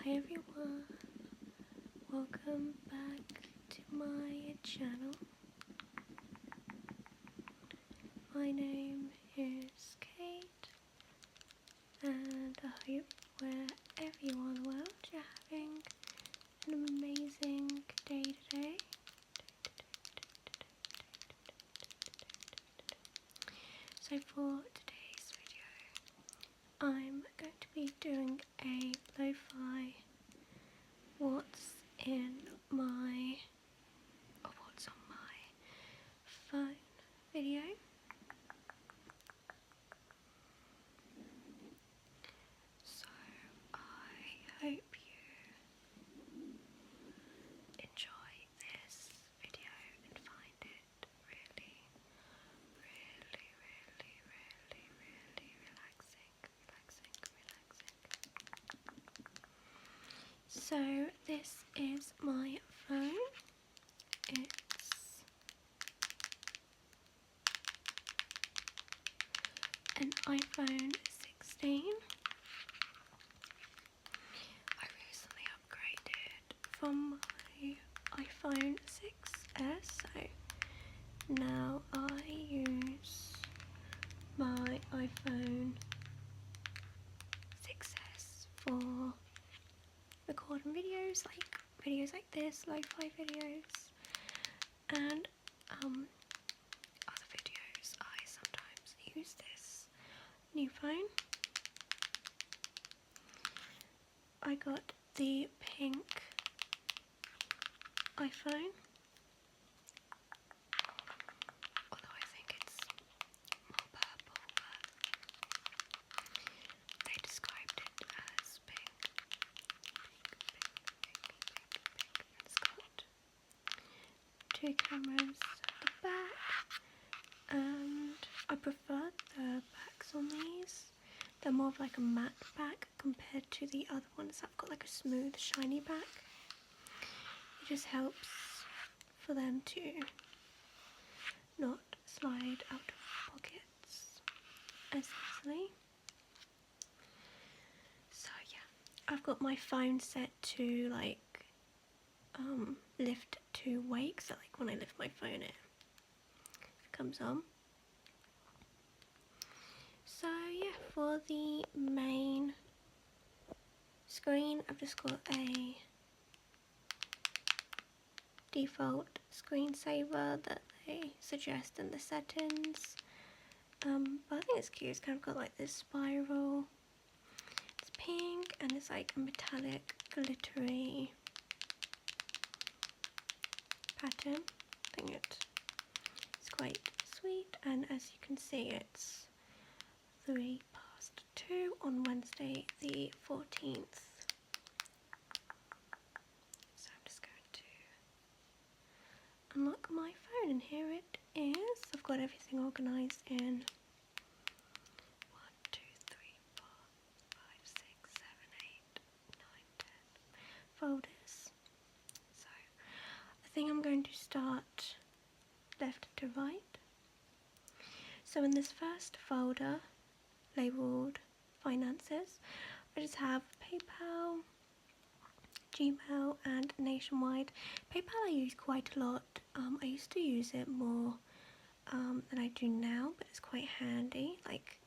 Hi everyone, welcome back to my channel. My name is Kate and I hope wherever you are in the world you're having an amazing day today. So for today's video I'm going to be doing a lo-fi what's on my phone video. So I hope you enjoy this video and find it really relaxing. So this is my phone. It's an iPhone 16. I recently upgraded from my iPhone 6s, so now I use my iPhone 6s for recording videos like this, lo-fi videos, and other videos. I sometimes use this new phone. I got the pink iPhone, although I think it's more purple, but they described it as pink. It's got two cameras at the back, and I prefer the backs on these. They're more of like a matte back compared to the other ones that have got like a smooth, shiny back. It just helps for them to not slide out of pockets as easily. So yeah, I've got my phone set to like lift to wake, so like when I lift my phone it comes on. So yeah, for the main screen I've just got a default screensaver that they suggest in the settings, but I think it's cute. It's kind of got like this spiral, it's pink and it's like a metallic glittery pattern. I think it's quite sweet, and as you can see it's 2 on Wednesday the 14th. So I'm just going to unlock my phone, and here it is. I've got everything organised in 1, 2, 3, 4, 5, 6, 7, 8, 9, 10 folders. So I think I'm going to start left to right. So in this first folder labelled finances, I just have PayPal, Gmail and Nationwide. PayPal I use quite a lot. I used to use it more than I do now, but it's quite handy. Like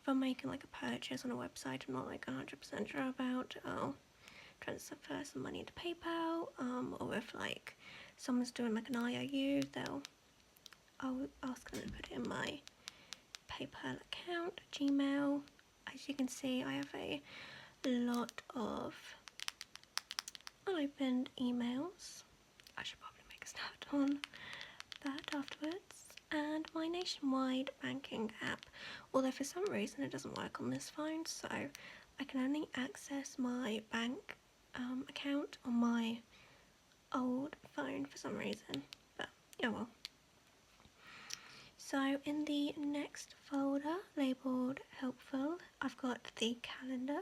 if I'm making like a purchase on a website I'm not like 100% sure about, I'll transfer some money into PayPal, or if like someone's doing like an IOU, I'll ask them to put it in my PayPal account. Gmail, as you can see I have a lot of unopened emails. I should probably make a start on that afterwards. And my Nationwide banking app, although for some reason it doesn't work on this phone, so I can only access my bank account on my old phone for some reason, but oh well. So in the next folder labelled helpful, I've got the calendar,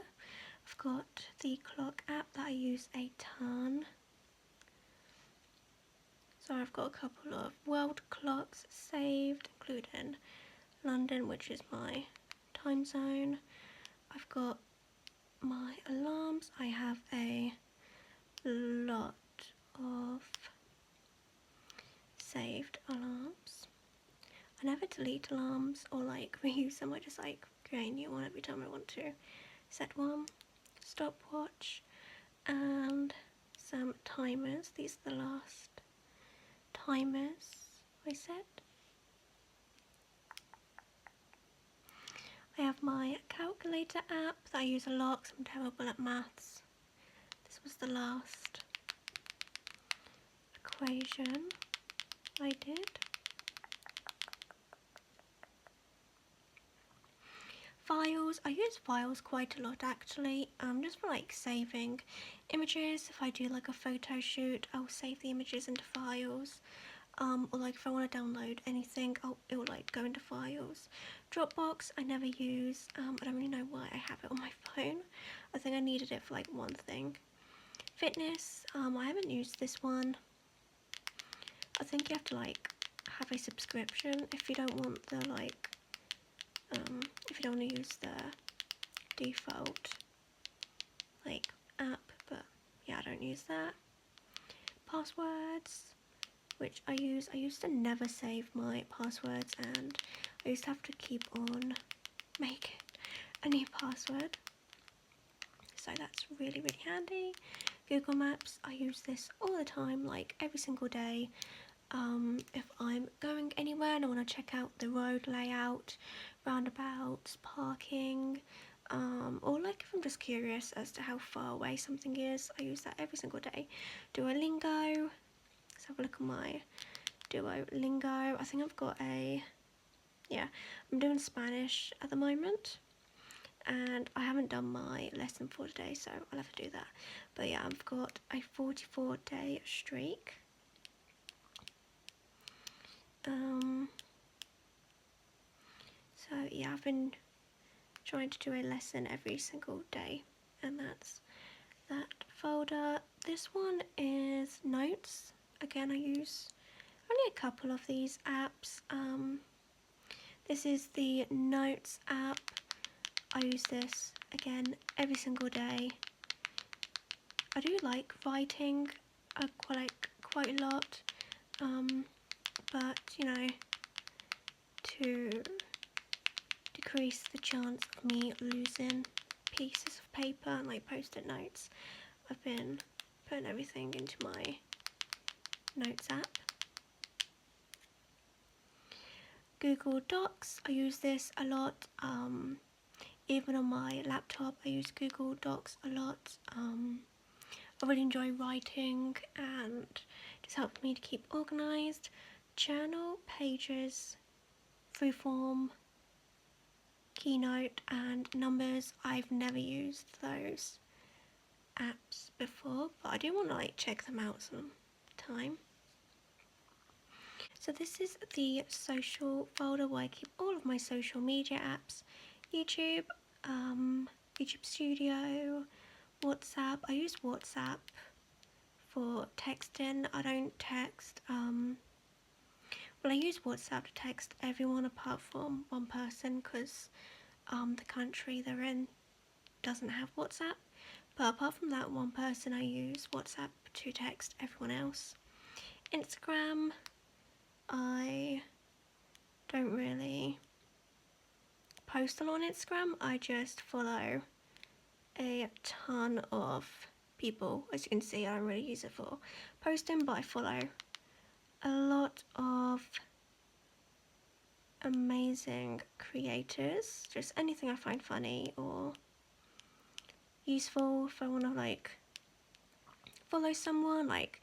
I've got the clock app that I use a ton. So I've got a couple of world clocks saved, including London, which is my time zone. I've got my alarm alarms. I have a lot of saved alarms. I never delete alarms or like reuse them. I just like create a new one every time I want to set one. Stopwatch and some timers. These are the last timers I set. I have my calculator app that I use a lot because I'm terrible at maths. This was the last equation I did. Files, I use files quite a lot actually, just for like saving images. If I do like a photo shoot, I'll save the images into files. Or like if I want to download anything, it will like go into files. Dropbox, I never use. I don't really know why I have it on my phone. I think I needed it for like one thing. Fitness, I haven't used this one. I think you have to like have a subscription if you don't want the like, if you don't want to use the default like app, but yeah, I don't use that. Passwords, which I used to never save my passwords, and I used to have to keep on making a new password, so that's really handy. Google Maps, I use this all the time, like every single day. If I'm going anywhere and I want to check out the road layout, roundabouts, parking, or like if I'm just curious as to how far away something is, I use that every single day. Duolingo, let's have a look at my Duolingo. I think I've got I'm doing Spanish at the moment, and I haven't done my lesson for today, so I'll have to do that. But yeah, I've got a 44-day streak. So yeah, I've been trying to do a lesson every single day, and that's that folder. This one is notes. Again, I use only a couple of these apps. This is the notes app. I use this again every single day. I do like writing quite a lot, but you know, to decrease the chance of me losing pieces of paper and like post-it notes, I've been putting everything into my notes app. Google Docs, I use this a lot. Even on my laptop, I use Google Docs a lot. I really enjoy writing, and it just helps me to keep organised. Journal, Pages, Freeform, Keynote and Numbers. I've never used those apps before, but I do want to like check them out some time. So this is the social folder where I keep all of my social media apps. YouTube, YouTube Studio, WhatsApp. I use WhatsApp for texting. I don't text, well, I use WhatsApp to text everyone apart from one person, because the country they're in doesn't have WhatsApp. But apart from that one person, I use WhatsApp to text everyone else. Instagram, I don't really post a lot on Instagram. I just follow a ton of people. As you can see, I don't really use it for posting, but I follow a lot of amazing creators. Just anything I find funny or useful. If I want to like follow someone, like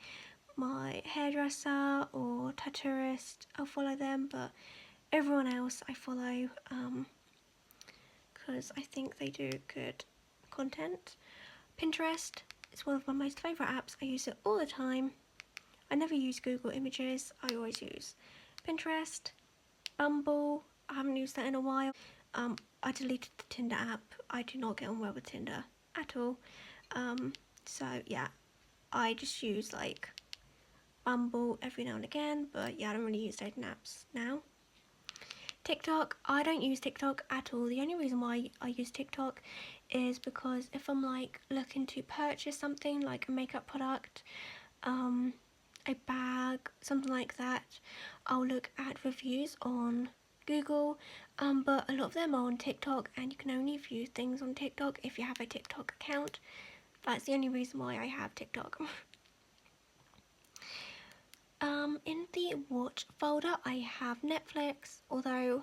my hairdresser or tattooist, I'll follow them, but everyone else I follow because I think they do good content. Pinterest is one of my most favourite apps. I use it all the time. I never use Google Images. I always use Pinterest. Bumble, I haven't used that in a while. I deleted the Tinder app. I do not get on well with Tinder at all. So yeah, I just use like Bumble every now and again, but yeah, I don't really use dating apps now. TikTok, I don't use TikTok at all. The only reason why I use TikTok is because if I'm like looking to purchase something like a makeup product, a bag, something like that, I'll look at reviews on Google, but a lot of them are on TikTok, and you can only view things on TikTok if you have a TikTok account. That's the only reason why I have TikTok. In the watch folder I have Netflix, although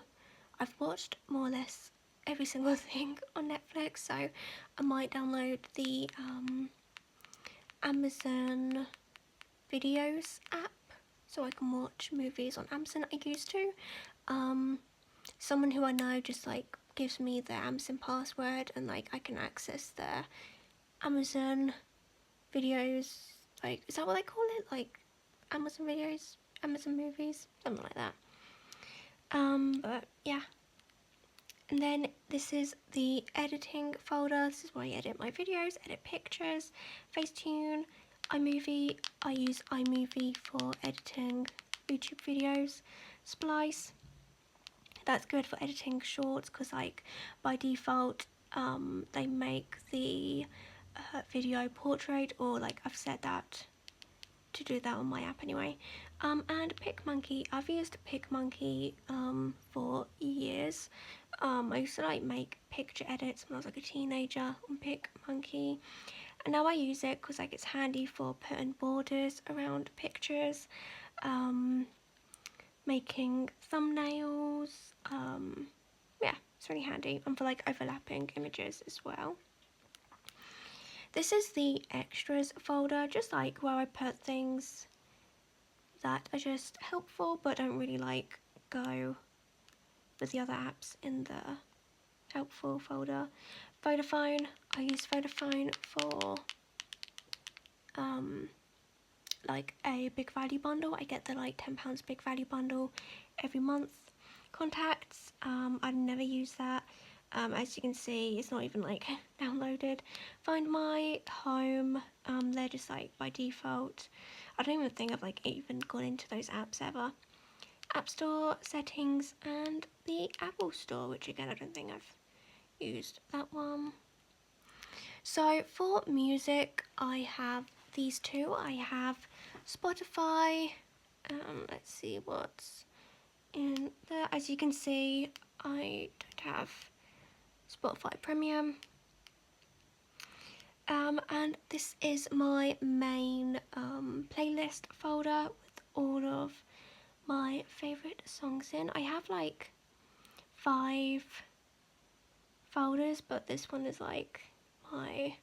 I've watched more or less every single thing on Netflix, so I might download the Amazon videos app so I can watch movies on Amazon. I used to. Someone who I know just like gives me their Amazon password, and like I can access their Amazon videos. Like, is that what they call it? Like Amazon videos, Amazon movies, something like that. But yeah. And then this is the editing folder. This is where I edit my videos, edit pictures, Facetune, iMovie. I use iMovie for editing YouTube videos. Splice. That's good for editing shorts because like by default they make the video portrait, or like I've set that to do that on my app anyway. And PicMonkey. I've used PicMonkey for years. I used to like make picture edits when I was like a teenager on PicMonkey, and now I use it because like it's handy for putting borders around pictures, making thumbnails. Yeah, it's really handy, and for like overlapping images as well. This is the extras folder, just like where I put things that are just helpful but don't really like go with the other apps in the helpful folder. Vodafone, I use Vodafone for like a big value bundle. I get the like £10 big value bundle every month. Contacts, I've never used that. As you can see, it's not even like downloaded. Find My, Home, they're just like by default. I don't even think I've like even gone into those apps ever. App Store, Settings, and the Apple Store, which again I don't think I've used that one. So for music, I have these two. I have Spotify. Let's see what's in there. As you can see, I don't have Spotify Premium. And this is my main playlist folder with all of my favourite songs in. I have like 5 folders, but this one is like my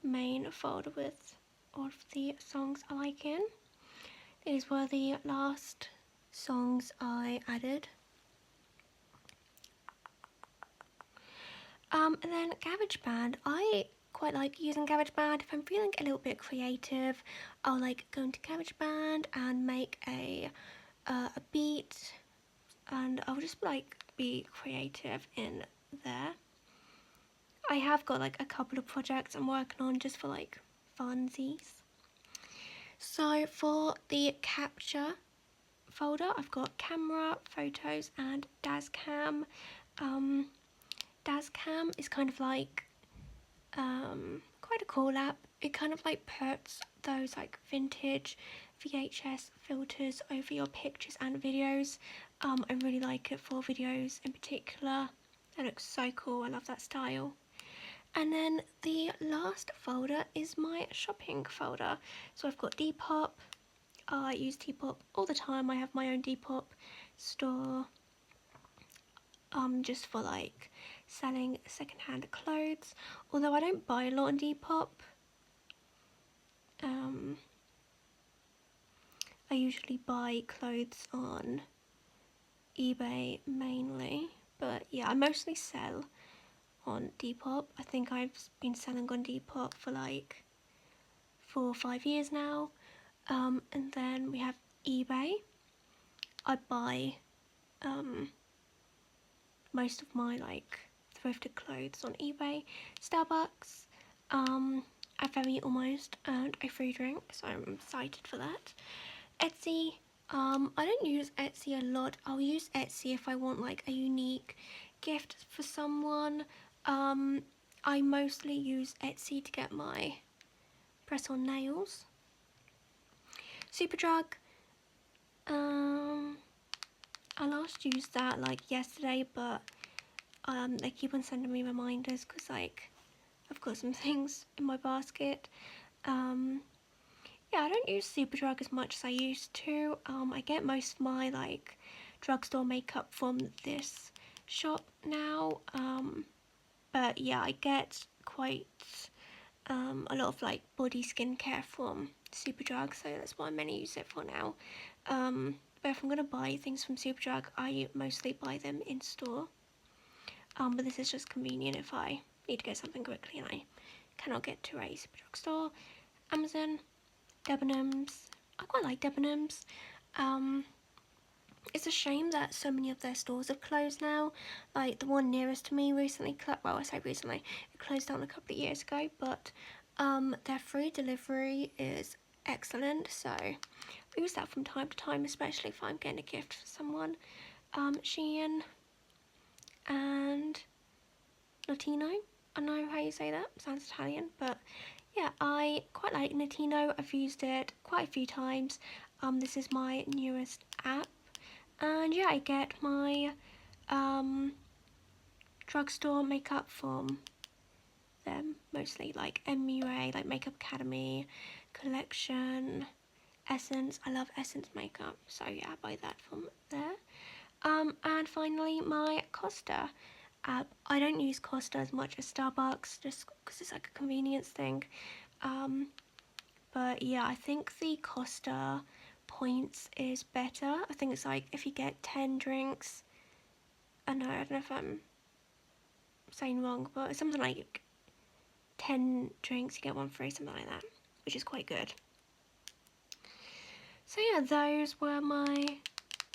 main folder with all of the songs I like in. These were the last songs I added. And then GarageBand. I quite like using GarageBand. If I'm feeling a little bit creative, I'll like go into GarageBand and make a beat, and I'll just like be creative in there. I have got like a couple of projects I'm working on just for like funsies. So for the capture folder, I've got camera, photos, and Dazcam. Dazcam is kind of like quite a cool app. It kind of like puts those like vintage VHS filters over your pictures and videos. I really like it for videos in particular. That looks so cool. I love that style. And then the last folder is my shopping folder. So I've got Depop. I use Depop all the time. I have my own Depop store just for like selling secondhand clothes. Although I don't buy a lot on Depop. I usually buy clothes on eBay mainly. But yeah, I mostly sell on Depop. I think I've been selling on Depop for like 4 or 5 years now. And then we have eBay. I buy most of my like thrifted clothes on eBay. Starbucks. I've very almost earned a free drink, so I'm excited for that. Etsy. I don't use Etsy a lot. I'll use Etsy if I want like a unique gift for someone. I mostly use Etsy to get my press-on nails. Superdrug, I last used that like yesterday, but they keep on sending me reminders because like I've got some things in my basket. Yeah, I don't use Superdrug as much as I used to. I get most of my like drugstore makeup from this shop now. But yeah, I get quite a lot of like body skincare from Superdrug, so that's what I mainly use it for now. But if I'm gonna buy things from Superdrug, I mostly buy them in store. But this is just convenient if I need to get something quickly and I cannot get to a Superdrug store. Amazon, Debenhams. I quite like Debenhams. It's a shame that so many of their stores have closed now. Like the one nearest to me recently closed. Well, I say recently, it closed down a couple of years ago. But their free delivery is excellent. So I use that from time to time, especially if I'm getting a gift for someone. Shein and Latino. I don't know how you say that. Sounds Italian, but yeah, I quite like Notino. I've used it quite a few times. This is my newest app, and yeah, I get my drugstore makeup from them mostly, like MUA, like Makeup Academy, Collection, Essence. I love Essence makeup, so yeah, I buy that from there. And finally, my Costa app. I don't use Costa as much as Starbucks, just because it's like a convenience thing. But yeah, I think the Costa points is better. I think it's like if you get 10 drinks, I don't know if I'm saying wrong, but it's something like 10 drinks, you get one free, something like that, which is quite good. So yeah, those were my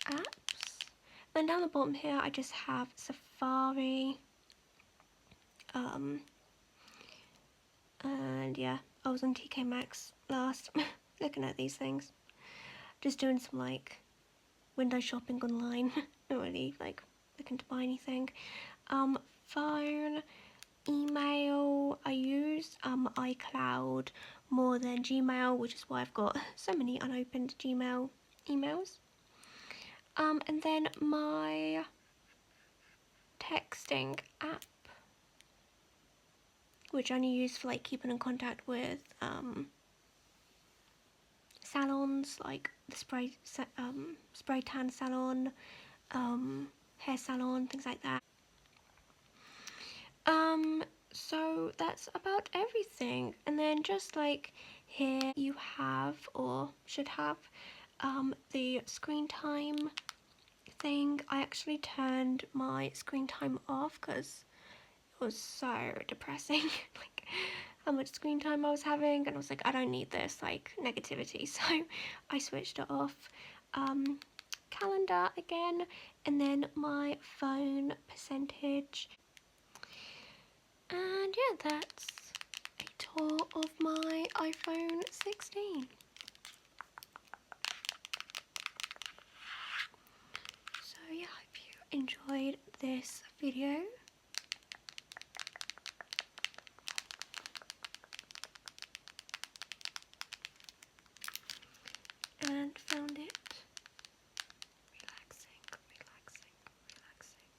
apps. Then down the bottom here, I just have Safari. And yeah, I was on TK Maxx last, looking at these things. Just doing some like window shopping online. Not really like looking to buy anything. Phone, email, I use iCloud more than Gmail, which is why I've got so many unopened Gmail emails. And then my texting app, which I only use for like keeping in contact with salons, like the spray tan salon, hair salon, things like that. So that's about everything. And then just like here you have, or should have, the screen time thing. I actually turned my screen time off because it was so depressing, like how much screen time I was having, and I was like, I don't need this, like, negativity, so I switched it off. Calendar again, and then my phone percentage. And yeah, that's a tour of my iPhone 16. So yeah, I hope you enjoyed this video. And found it relaxing, relaxing, relaxing.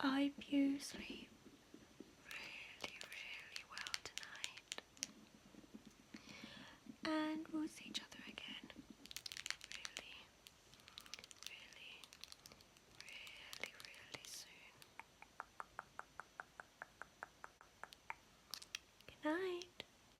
I hope you sleep.